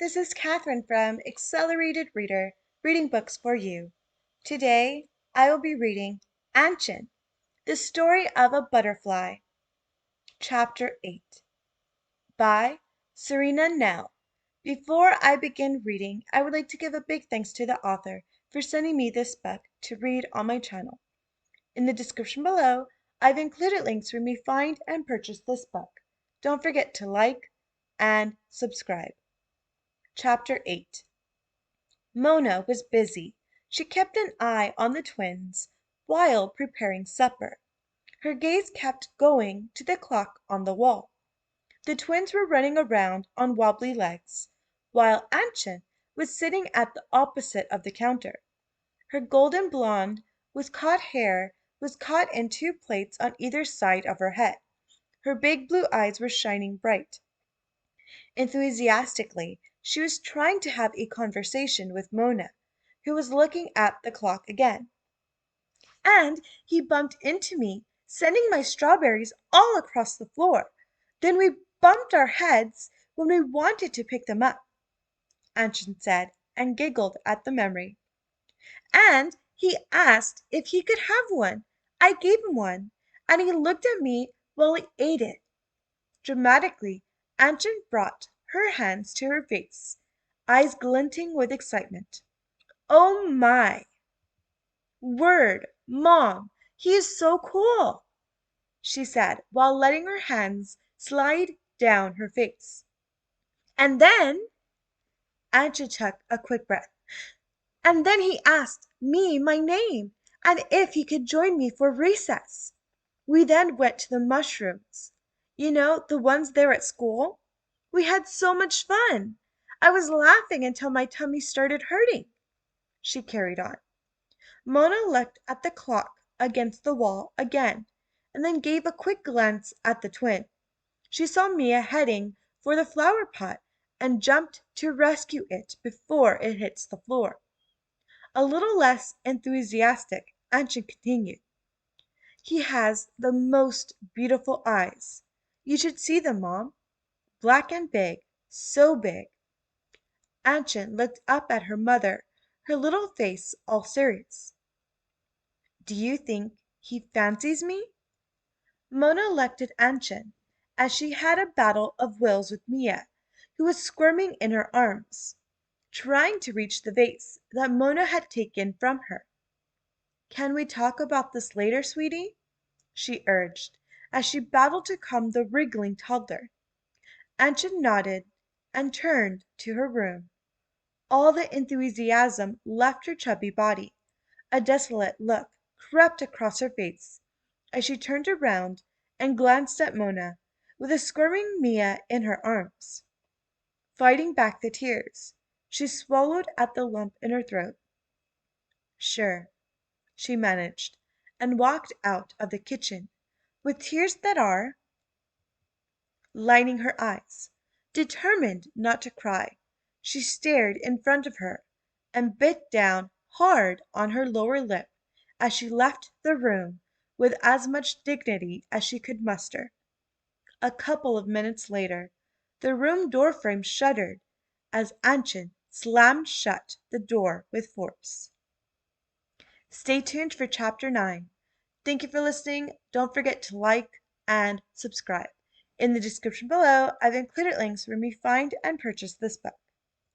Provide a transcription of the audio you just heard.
this is Catherine from Accelerated Reader, reading books for you. Today, I will be reading Anchen, the Story of a Butterfly, Chapter 8, by Surina Nel. Before I begin reading, I would like to give a big thanks to the author for sending me this book to read on my channel. In the description below, I've included links where you may find and purchase this book. Don't forget to like and subscribe. Chapter 8. Mona was busy. She kept an eye on the twins while preparing supper. Her gaze kept going to the clock on the wall. The twins were running around on wobbly legs, while Anchen was sitting at the opposite of the counter. Her golden blonde with caught hair was caught in two plaits on either side of her head. Her big blue eyes were shining bright. Enthusiastically, she was trying to have a conversation with Mona, who was looking at the clock again. "And he bumped into me, sending my strawberries all across the floor. Then we bumped our heads when we wanted to pick them up," Anchen said, and giggled at the memory. "And he asked if he could have one. I gave him one, and he looked at me while he ate it." Dramatically, Anchen brought her hands to her face, eyes glinting with excitement. "Oh my word, Mom, he is so cool," she said while letting her hands slide down her face. "And then," Anchen took a quick breath, "and then he asked me my name and if he could join me for recess. We then went to the mushrooms. You know, the ones there at school. We had so much fun. I was laughing until my tummy started hurting," she carried on. Mona looked at the clock against the wall again, and then gave a quick glance at the twin. She saw Mia heading for the flower pot and jumped to rescue it before it hits the floor. A little less enthusiastic, Anchen continued. "He has the most beautiful eyes. You should see them, Mom. Black and big, so big." Anchen looked up at her mother, her little face all serious. "Do you think he fancies me?" Mona looked at Anchen as she had a battle of wills with Mia, who was squirming in her arms, trying to reach the vase that Mona had taken from her. "Can we talk about this later, sweetie?" she urged, as she battled to calm the wriggling toddler. Anchen nodded and turned to her room. All the enthusiasm left her chubby body. A desolate look crept across her face as she turned around and glanced at Mona, with a squirming Mia in her arms. Fighting back the tears, she swallowed at the lump in her throat. "Sure," she managed, and walked out of the kitchen, with tears that are lining her eyes. Determined not to cry, she stared in front of her and bit down hard on her lower lip as she left the room with as much dignity as she could muster. A couple of minutes later, the room door frame shuddered as Anchen slammed shut the door with force. Stay tuned for Chapter 9. Thank you for listening. Don't forget to like and subscribe. In the description below, I've included links where you may find and purchase this book.